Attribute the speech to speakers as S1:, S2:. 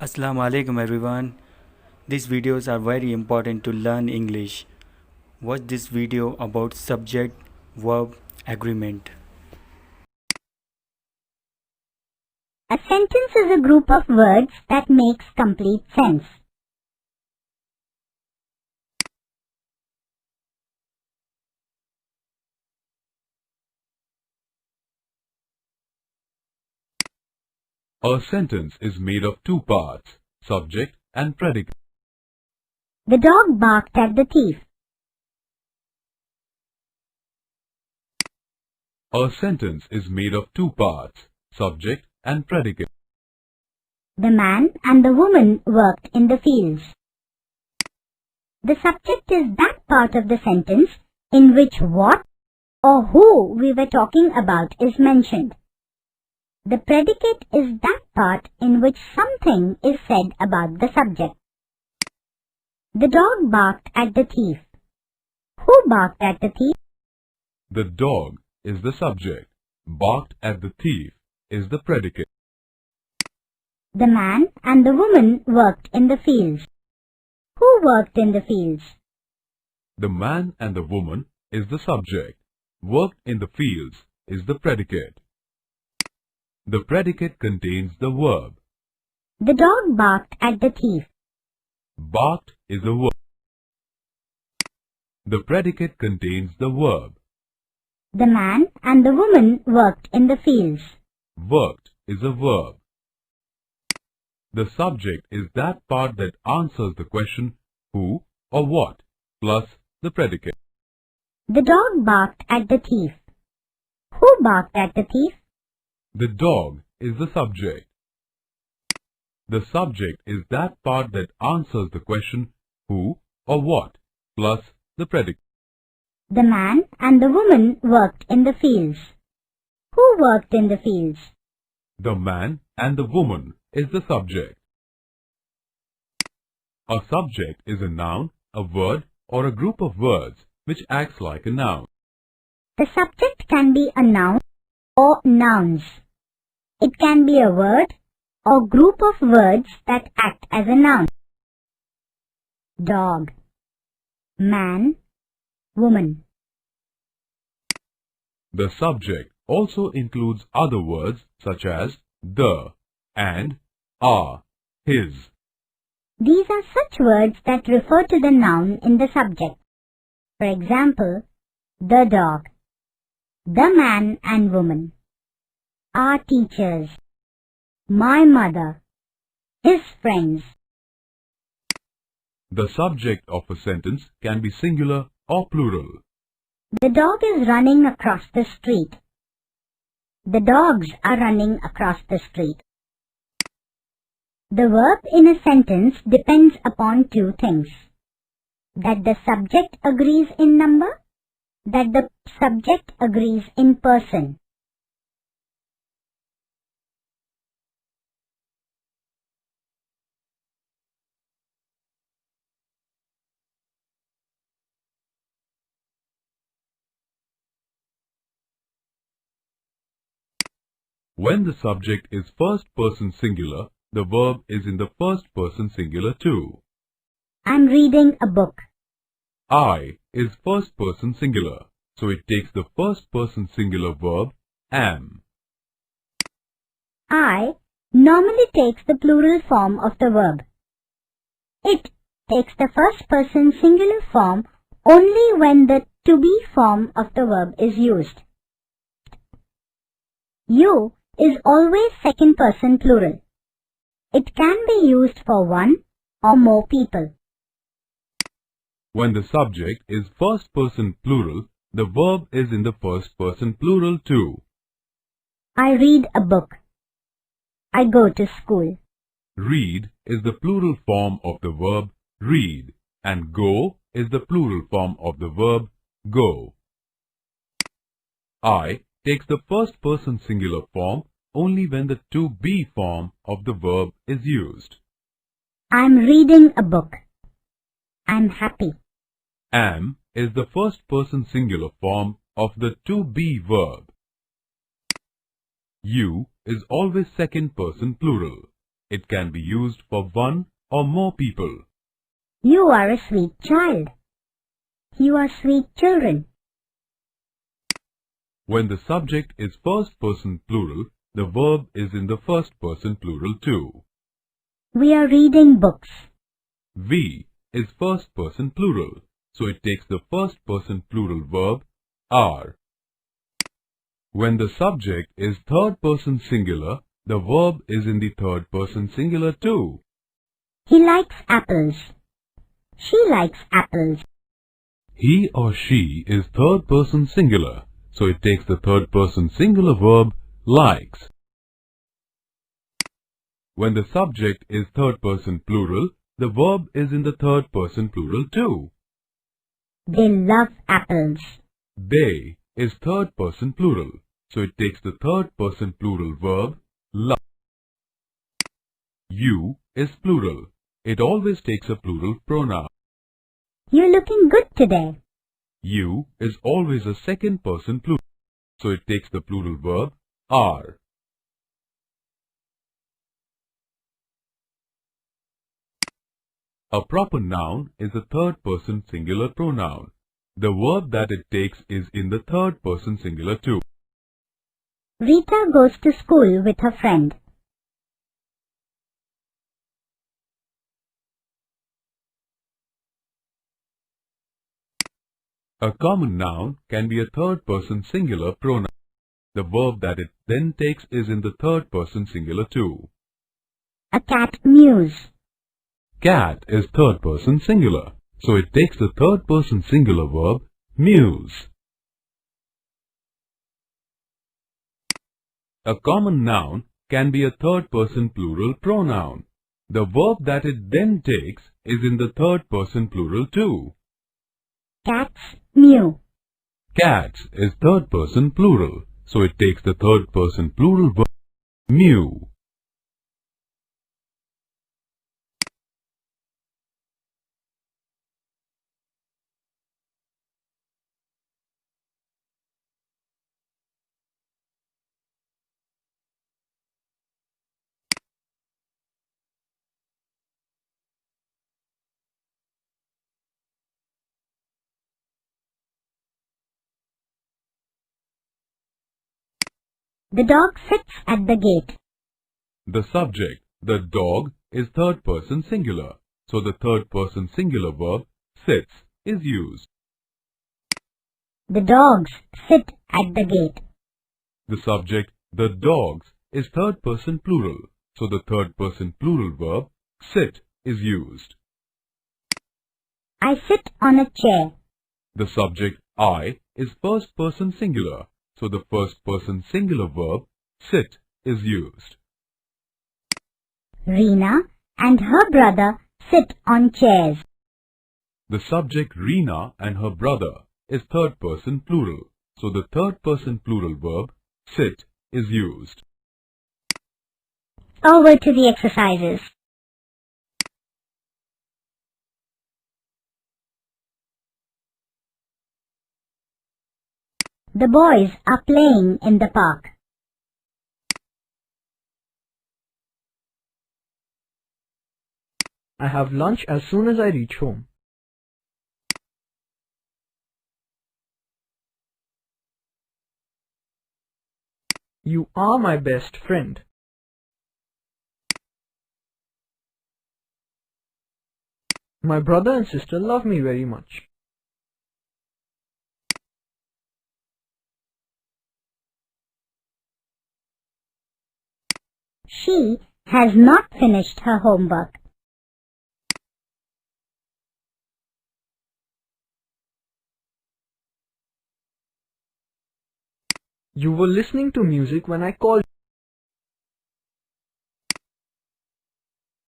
S1: Assalamu alaikum everyone. These videos are very important to learn English. Watch this video about subject-verb agreement.
S2: A sentence is a group of words that makes complete sense.
S3: A sentence is made of two parts, subject and predicate.
S2: The dog barked at the thief.
S3: A sentence is made of two parts, subject and predicate.
S2: The man and the woman worked in the fields. The subject is that part of the sentence in which what or who we were talking about is mentioned. The predicate is that part in which something is said about the subject. The dog barked at the thief. Who barked at the thief?
S3: The dog is the subject. Barked at the thief is the predicate.
S2: The man and the woman worked in the fields. Who worked in the fields?
S3: The man and the woman is the subject. Worked in the fields is the predicate. The predicate contains the verb.
S2: The dog barked at the thief.
S3: Barked is a verb. The predicate contains the verb.
S2: The man and the woman worked in the fields.
S3: Worked is a verb. The subject is that part that answers the question who or what plus the predicate.
S2: The dog barked at the thief. Who barked at the thief?
S3: The dog is the subject. The subject is that part that answers the question who or what plus the predicate.
S2: The man and the woman worked in the fields. Who worked in the fields?
S3: The man and the woman is the subject. A subject is a noun, a word, or a group of words which acts like a noun.
S2: The subject can be a noun or nouns. It can be a word or group of words that act as a noun. Dog, man, woman.
S3: The subject also includes other words such as the, and, are, his.
S2: These are such words that refer to the noun in the subject. For example, the dog, the man and woman, our teachers, my mother, his friends.
S3: The subject of a sentence can be singular or plural.
S2: The dog is running across the street. The dogs are running across the street. The verb in a sentence depends upon two things. That the subject agrees in number, that the subject agrees in person.
S3: When the subject is first person singular, the verb is in the first person singular too.
S2: I'm reading a book.
S3: I is first person singular, so it takes the first person singular verb am.
S2: I normally takes the plural form of the verb. It takes the first person singular form only when the to be form of the verb is used. You is always second person plural. It can be used for one or more people.
S3: When the subject is first person plural, the verb is in the first person plural too.
S2: I read a book. I go to school.
S3: Read is the plural form of the verb read, and go is the plural form of the verb go. I takes the first person singular form only when the to be form of the verb is used.
S2: I'm reading a book. I'm happy.
S3: Am is the first person singular form of the to be verb. You is always second person plural. It can be used for one or more people.
S2: You are a sweet child. You are sweet children.
S3: When the subject is first person plural, the verb is in the first person plural too.
S2: We are reading books.
S3: We is first person plural, so it takes the first person plural verb are. When the subject is third person singular, the verb is in the third person singular too.
S2: He likes apples. She likes apples.
S3: He or she is third person singular, so it takes the third person singular verb likes. When the subject is third person plural, the verb is in the third person plural too.
S2: They love apples.
S3: They is third person plural, so it takes the third person plural verb love. You is plural. It always takes a plural pronoun.
S2: You're looking good today.
S3: You is always a second person plural, so it takes the plural verb are. A proper noun is a third person singular pronoun. The verb that it takes is in the third person singular too.
S2: Rita goes to school with her friend.
S3: A common noun can be a third person singular pronoun. The verb that it then takes is in the third person singular too.
S2: A cat mews.
S3: Cat is third person singular, so it takes the third person singular verb mews. A common noun can be a third person plural pronoun. The verb that it then takes is in the third person plural too.
S2: Cats mew.
S3: Cats is third person plural, so it takes the third person plural verb mew.
S2: The dog sits at the gate.
S3: The subject, the dog, is third person singular, so the third person singular verb sits is used.
S2: The dogs sit at the gate.
S3: The subject, the dogs, is third person plural, so the third person plural verb sit is used.
S2: I sit on a chair.
S3: The subject, I, is first person singular, so the first person singular verb sit is used.
S2: Reena and her brother sit on chairs.
S3: The subject Reena and her brother is third person plural, so the third person plural verb sit is used.
S2: Over to the exercises. The boys are playing in the park.
S4: I have lunch as soon as I reach home. You are my best friend. My brother and sister love me very much.
S2: She has not finished her homework.
S4: You were listening to music when I called.